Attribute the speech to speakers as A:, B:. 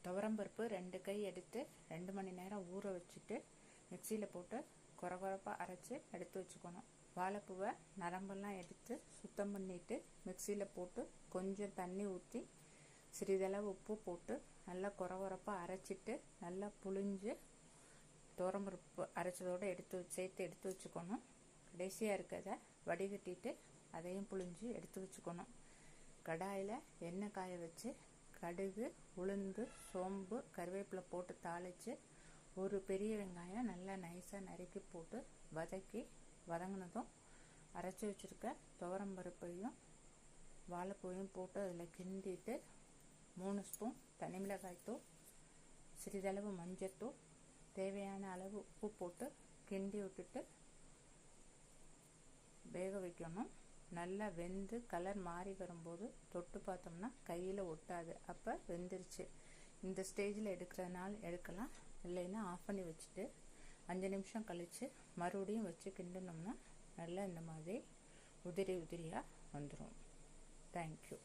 A: துவரம்பருப்பு 2 கை எடுத்து 2 மணி நேரம் ஊற வச்சுட்டு மிக்சியில் போட்டு கொரகொரப்பாக அரைச்சி எடுத்து வச்சுக்கணும். வாழைப்பூவை நரம்பெல்லாம் எடுத்து சுத்தம் பண்ணிவிட்டு மிக்சியில் போட்டு கொஞ்சம் தண்ணி ஊற்றி சிறிதளவு உப்பு போட்டு நல்லா கொரகொரப்பாக அரைச்சிட்டு நல்லா புழிஞ்சு துவரம்பருப்பு அரைச்சதோடு சேர்த்து எடுத்து வச்சுக்கணும். கடைசியாக இருக்கிறத வடிகட்டிட்டு அதையும் புழிஞ்சு எடுத்து வச்சுக்கணும். கடாயில் எண்ணெய் காய வச்சு கடுகு, உளுந்து, சோம்பு, கருவேப்பிலை போட்டு தாளித்து ஒரு பெரிய வெங்காயம் நல்லா நைஸாக நறுக்கி போட்டு வதங்கினதும் அரைச்சி வச்சுருக்க துவரம்பருப்பையும் வாழைப்பூவையும் போட்டு அதில் கிண்டிட்டு 3 ஸ்பூன் தனி மிளகாய்த்தூள், சிறிதளவு மஞ்சத்தூள், தேவையான அளவு உப்பு போட்டு கிண்டி விட்டுட்டு வேக வைக்கணும். நல்லா வெந்து கலர் மாறி வரும்போது தொட்டு பார்த்தோம்னா கையில் ஒட்டாது. அப்போ வெந்துருச்சு. இந்த ஸ்டேஜில் எடுக்கிறதுனால எடுக்கலாம், இல்லைன்னா ஆஃப் பண்ணி வச்சுட்டு 5 நிமிஷம் கழித்து மறுபடியும் வச்சு கிண்டினோம்னா நல்லா இந்த மாதிரி உதிரியாக வந்துடும். தேங்க்யூ.